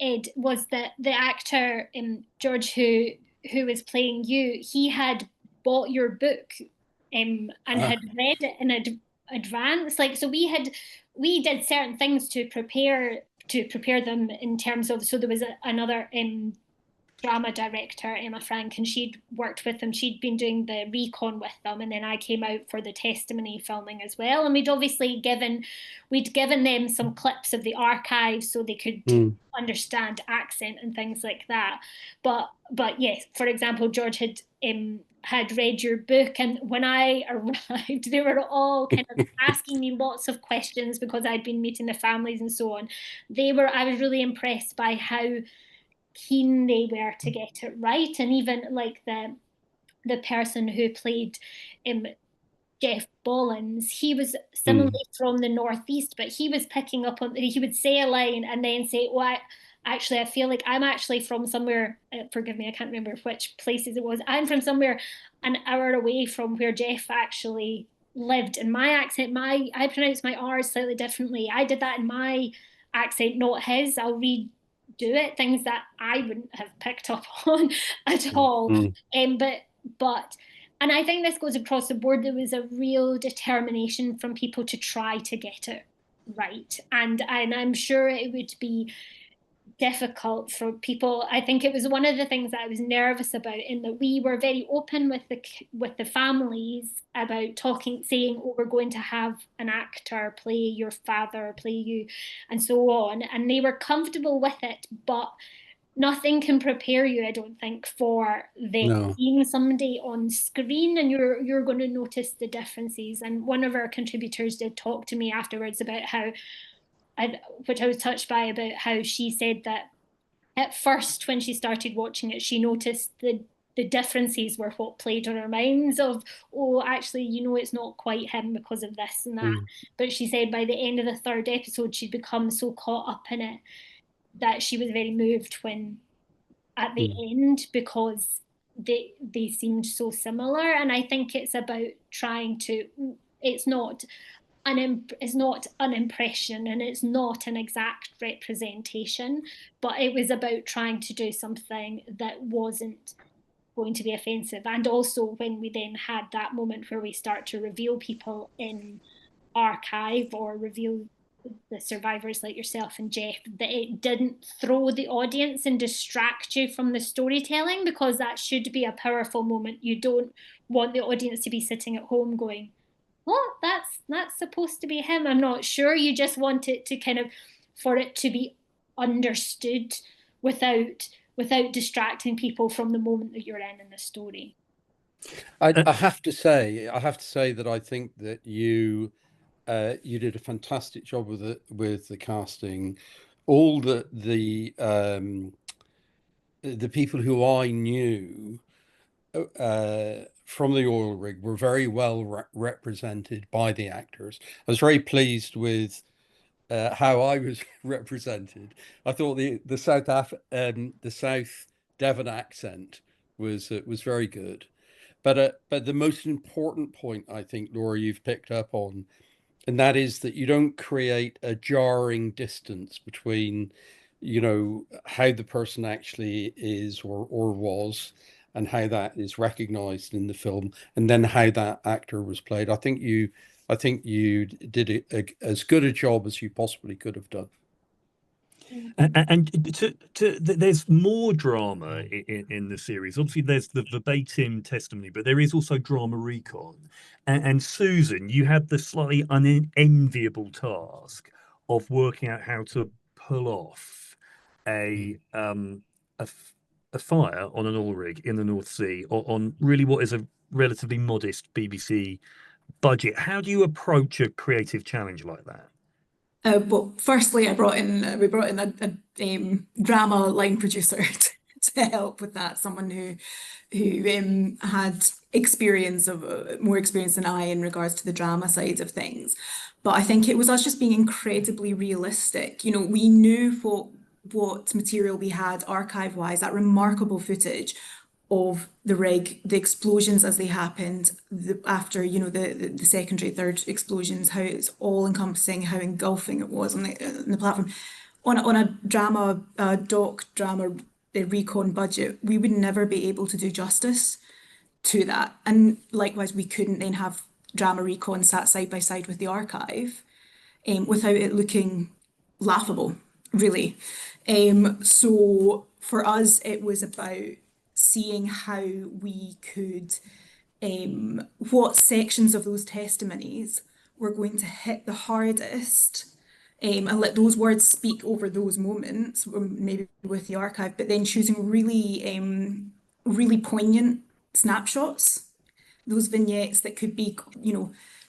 Ed, was that the actor George who was playing you, he had bought your book and had read it and advance. Like, so we did certain things to prepare them in terms of, so there was another drama director, Emma Frank, and she'd worked with them. She'd been doing the recon with them, and then I came out for the testimony filming as well. And we'd obviously given them some clips of the archives so they could understand accent and things like that. But yes, for example, George had read your book, and when I arrived, they were all kind of asking me lots of questions because I'd been meeting the families and so on. I was really impressed by how keen they were to get it right. And even like the person who played Jeff Bollins, he was similarly from the Northeast, but he was picking up on, he would say a line and then say, well, I feel like I'm actually from somewhere, forgive me, I can't remember which places it was. I'm from somewhere an hour away from where Jeff actually lived. And my accent, I pronounce my R's slightly differently. I did that in my accent, not his. I'll redo it, things that I wouldn't have picked up on at all. But and I think this goes across the board. There was a real determination from people to try to get it right. And I'm sure it would be difficult for people. I think it was one of the things that I was nervous about, in that we were very open with the families about saying, oh, we're going to have an actor play your father, play you, and so on. And they were comfortable with it, but nothing can prepare you, I don't think, for them seeing somebody on screen, and you're going to notice the differences. And one of our contributors did talk to me afterwards about how, which I was touched by, about how she said that at first when she started watching it, she noticed the differences were what played on her minds of, oh, actually, it's not quite him because of this and that. But she said by the end of the third episode, she'd become so caught up in it that she was very moved when at the end, because they seemed so similar. And I think it's about trying to, it's not an impression and it's not an exact representation, but it was about trying to do something that wasn't going to be offensive. And also when we then had that moment where we start to reveal people in archive or reveal the survivors like yourself and Jeff, that it didn't throw the audience and distract you from the storytelling, because that should be a powerful moment. You don't want the audience to be sitting at home going, what, that's supposed to be him, I'm not sure. You just want it to kind of, for it to be understood without distracting people from the moment that you're in the story.
I have to say that I think that you did a fantastic job with the casting. All the people who I knew from the oil rig were very well represented by the actors. I was very pleased with how I was represented. I thought the South Devon accent was very good. But the most important point, I think, Laura, you've picked up on, and that is that you don't create a jarring distance between, how the person actually is or was, and how that is recognized in the film, and then how that actor was played. I think you did as good a job as you possibly could have done.
And there's more drama in the series. Obviously, there's the verbatim testimony, but there is also drama recon. And Susan, you had the slightly unenviable task of working out how to pull off a fire on an oil rig in the North Sea on really what is a relatively modest BBC budget. How do you approach a creative challenge like that?
Well, firstly, we brought in a drama line producer to help with that. Someone who had more experience than I in regards to the drama side of things. But I think it was us just being incredibly realistic. We knew what material we had archive-wise, that remarkable footage of the rig, the explosions as they happened, after the secondary, third explosions, how it's all encompassing, how engulfing it was on the platform. On a doc drama recon budget, we would never be able to do justice to that. And likewise, we couldn't then have drama recon sat side by side with the archive, without it looking laughable, really. So for us, it was about seeing how we could, what sections of those testimonies were going to hit the hardest, and let those words speak over those moments, maybe with the archive, but then choosing really poignant snapshots, those vignettes that could be,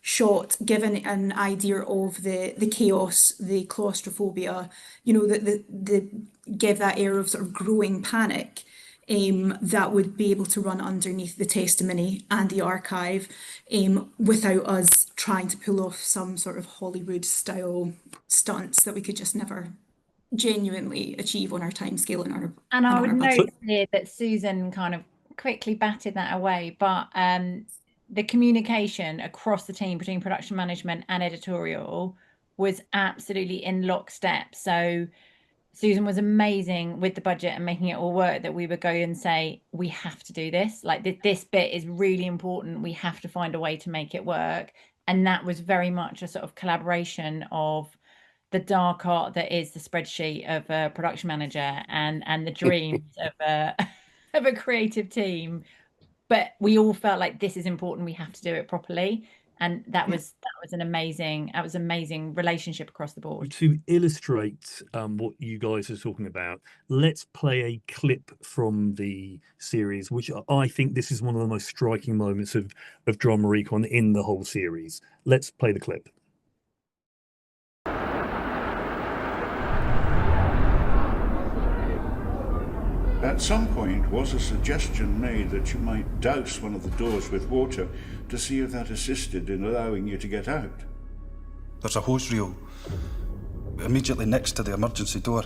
shot, given an idea of the chaos, the claustrophobia, the give that air of sort of growing panic, that would be able to run underneath the testimony and the archive, without us trying to pull off some sort of Hollywood style stunts that we could just never genuinely achieve on our timescale and our
And I would
budget.
note here that Susan kind of quickly batted that away, but the communication across the team between production management and editorial was absolutely in lockstep. So Susan was amazing with the budget and making it all work, that we would go and say, we have to do this. Like this bit is really important. We have to find a way to make it work. And that was very much a sort of collaboration of the dark art that is the spreadsheet of a production manager and the dreams of a creative team. But we all felt like this is important. We have to do it properly. And that was an amazing relationship across the board.
To illustrate what you guys are talking about, let's play a clip from the series, which I think this is one of the most striking moments of drama recon in the whole series. Let's play the clip.
At some point was a suggestion made that you might douse one of the doors with water to see if that assisted in allowing you to get out.
There's a hose reel immediately next to the emergency door.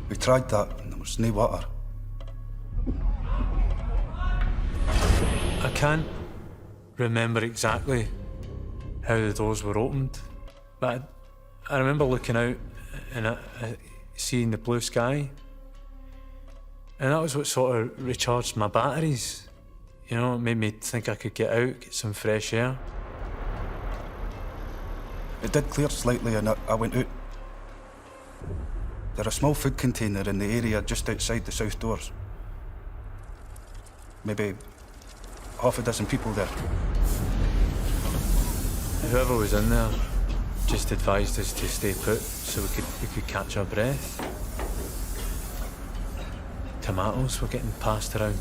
We tried that and there was no water.
I can't remember exactly how the doors were opened, but I remember looking out and seeing the blue sky. And that was what sort of recharged my batteries. You know, it made me think I could get out, get some fresh air.
It did clear slightly and I went out. There's a small food container in the area just outside the south doors. Maybe half a dozen people there.
Whoever was in there just advised us to stay put so we could catch our breath. Tomatoes were getting passed around.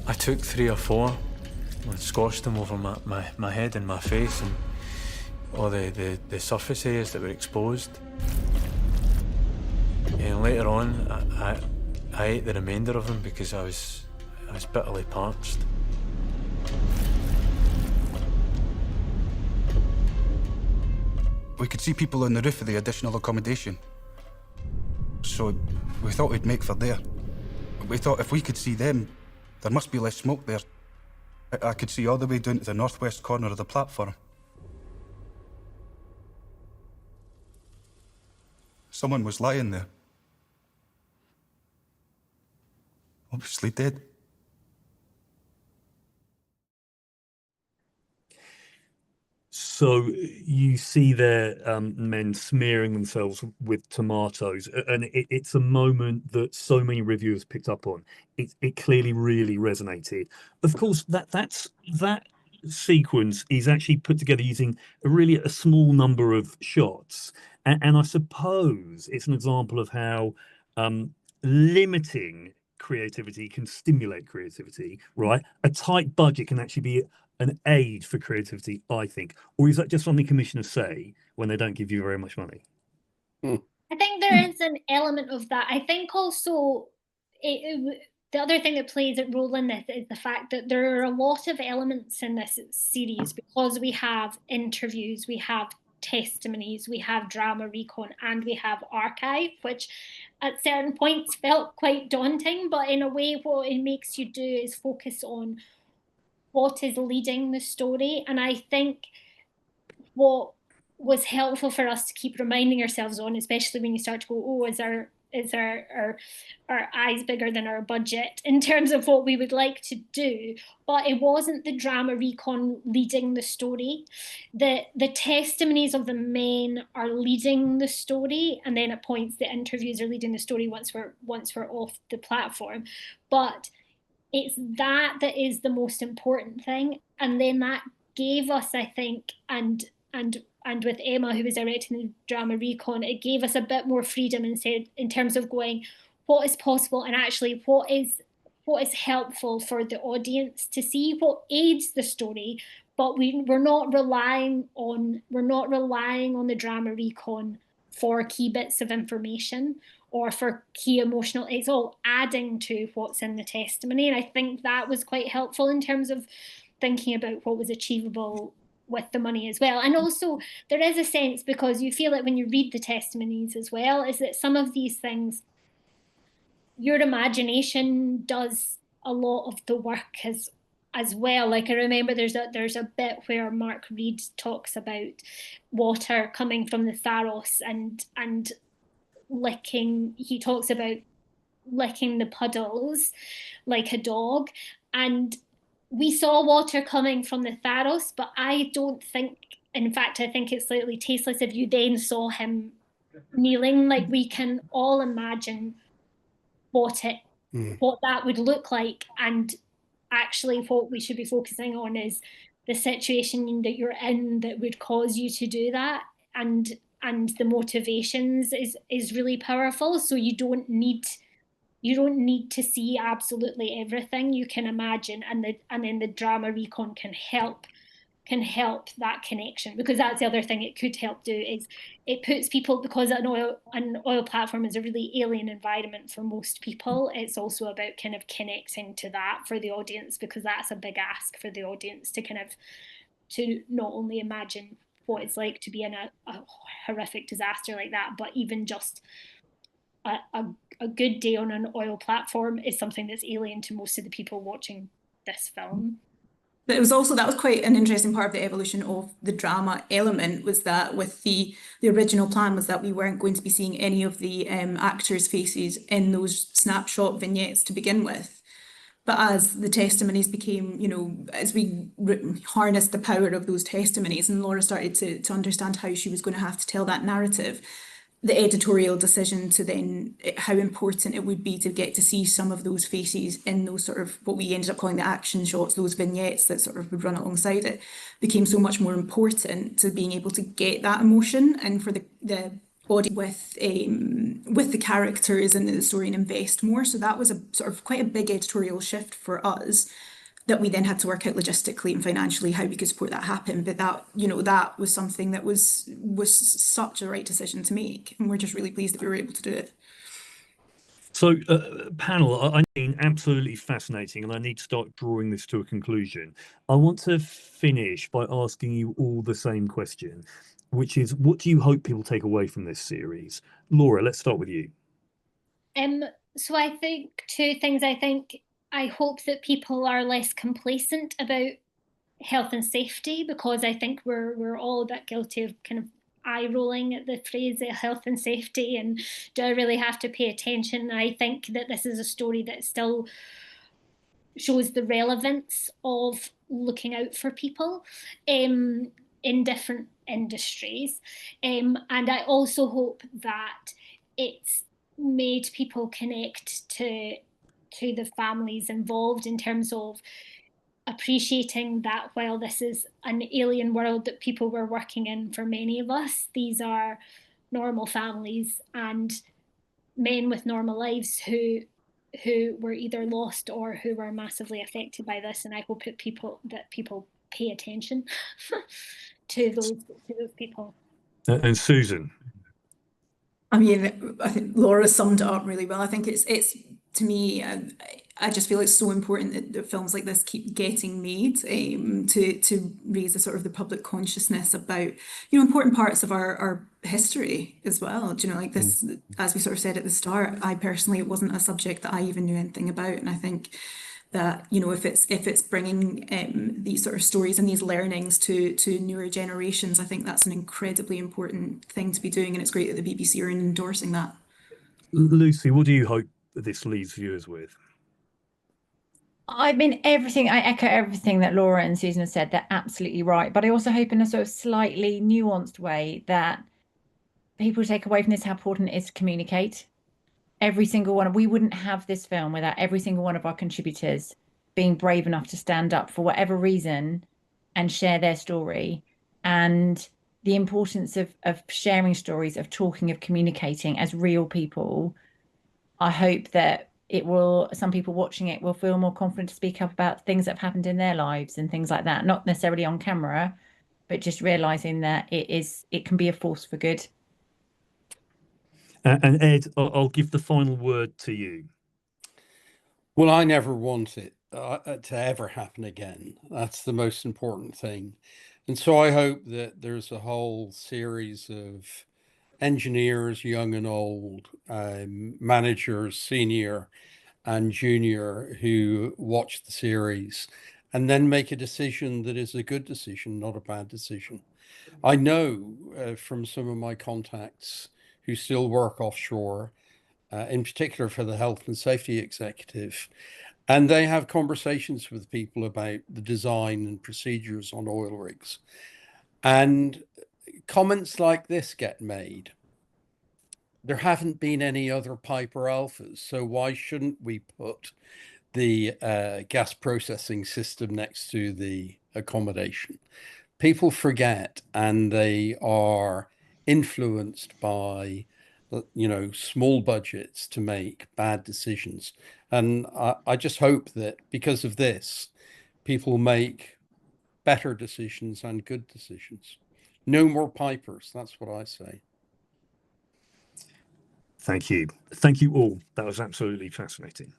I took 3 or 4 and squashed them over my head and my face and all the surface areas that were exposed. And later on, I ate the remainder of them because I was bitterly parched.
We could see people on the roof of the additional accommodation. So we thought we'd make for there. We thought if we could see them, there must be less smoke there. I could see all the way down to the northwest corner of the platform. Someone was lying there. Obviously dead.
So you see there men smearing themselves with tomatoes, and it's a moment that so many reviewers picked up on. It clearly really resonated. Of course, that sequence is actually put together using a small number of shots, and I suppose it's an example of how limiting creativity can stimulate creativity, right? A tight budget can actually be an aid for creativity, I think. Or is that just something commissioners say when they don't give you very much money?
I think there is an element of that. I think also the other thing that plays a role in this is the fact that there are a lot of elements in this series because we have interviews, we have testimonies, we have drama recon, and we have archive, which at certain points felt quite daunting, but in a way what it makes you do is focus on what is leading the story. And I think what was helpful for us to keep reminding ourselves on, especially when you start to go, oh, is our eyes bigger than our budget in terms of what we would like to do, but it wasn't the drama recon leading the story. The testimonies of the men are leading the story, and then at points the interviews are leading the story once we're off the platform. But it's that is the most important thing, and then that gave us, I think, and with Emma, who was directing the drama recon, it gave us a bit more freedom and said, in terms of going, what is possible and actually what is helpful for the audience to see, what aids the story, but we're not relying on the drama recon for key bits of information or for key emotional. It's all adding to what's in the testimony, and I think that was quite helpful in terms of thinking about what was achievable with the money as well. And also there is a sense, because you feel it when you read the testimonies as well, is that some of these things, your imagination does a lot of the work as well. Like I remember there's a bit where Mark Reed talks about water coming from the Tharos and licking, he talks about licking the puddles like a dog, and we saw water coming from the Tharos, but I don't think, in fact, I think it's slightly tasteless if you then saw him kneeling. Like, we can all imagine what that would look like, and actually what we should be focusing on is the situation that you're in that would cause you to do that, and the motivations is really powerful. So you don't need to see absolutely everything. You can imagine, and then the drama recon can help that connection, because that's the other thing it could help do, is it puts people, because an oil platform is a really alien environment for most people. It's also about kind of connecting to that for the audience, because that's a big ask for the audience to not only imagine what it's like to be in a horrific disaster like that, but even just a good day on an oil platform is something that's alien to most of the people watching this film.
But that was quite an interesting part of the evolution of the drama element, was that with the original plan was that we weren't going to be seeing any of the actors' faces in those snapshot vignettes to begin with. But as the testimonies became, as we harnessed the power of those testimonies and Laura started to understand how she was going to have to tell that narrative, the editorial decision to then how important it would be to get to see some of those faces in those sort of what we ended up calling the action shots, those vignettes that sort of would run alongside it, became so much more important to being able to get that emotion, and for the audience with the characters and the story and invest more. So that was a sort of quite a big editorial shift for us, that we then had to work out logistically and financially how we could support that happen. But that was something that was such a right decision to make, and we're just really pleased that we were able to do it.
So, panel, I mean, absolutely fascinating, and I need to start drawing this to a conclusion. I want to finish by asking you all the same question, which is, what do you hope people take away from this series? Laura, let's start with you.
So I think two things. I hope that people are less complacent about health and safety, because I think we're all a bit guilty of kind of eye rolling at the phrase health and safety, and do I really have to pay attention? I think that this is a story that still shows the relevance of looking out for people in different industries, and I also hope that it's made people connect to the families involved, in terms of appreciating that while this is an alien world that people were working in, for many of us, these are normal families and men with normal lives who were either lost or who were massively affected by this. And I hope that people pay attention to those people.
And Susan.
I mean, I think Laura summed it up really well. I think it's to me, I just feel it's so important that films like this keep getting made, to raise the sort of the public consciousness about, important parts of our history as well. Like this, as we sort of said at the start, I personally, it wasn't a subject that I even knew anything about. And I think that, if it's bringing these sort of stories and these learnings to newer generations, I think that's an incredibly important thing to be doing. And it's great that the BBC are endorsing that.
Lucy, what do you hope this leaves viewers with?
I mean, I echo everything that Laura and Susan have said. They're absolutely right. But I also hope in a sort of slightly nuanced way that people take away from this how important it is to communicate. Every single one, we wouldn't have this film without every single one of our contributors being brave enough to stand up for whatever reason and share their story. And the importance of sharing stories, of talking, of communicating as real people. I hope that some people watching it will feel more confident to speak up about things that have happened in their lives and things like that, not necessarily on camera, but just realizing that it can be a force for good.
And Ed, I'll give the final word to you.
Well, I never want it to ever happen again. That's the most important thing. And so I hope that there's a whole series of engineers, young and old, managers, senior and junior, who watch the series and then make a decision that is a good decision, not a bad decision. I know from some of my contacts who still work offshore, in particular for the health and safety executive, and they have conversations with people about the design and procedures on oil rigs. And comments like this get made. There haven't been any other Piper Alphas, so why shouldn't we put the gas processing system next to the accommodation? People forget, and they are influenced by, small budgets to make bad decisions. And I just hope that because of this, people make better decisions and good decisions. No more Pipers, that's what I say.
Thank you. Thank you all. That was absolutely fascinating.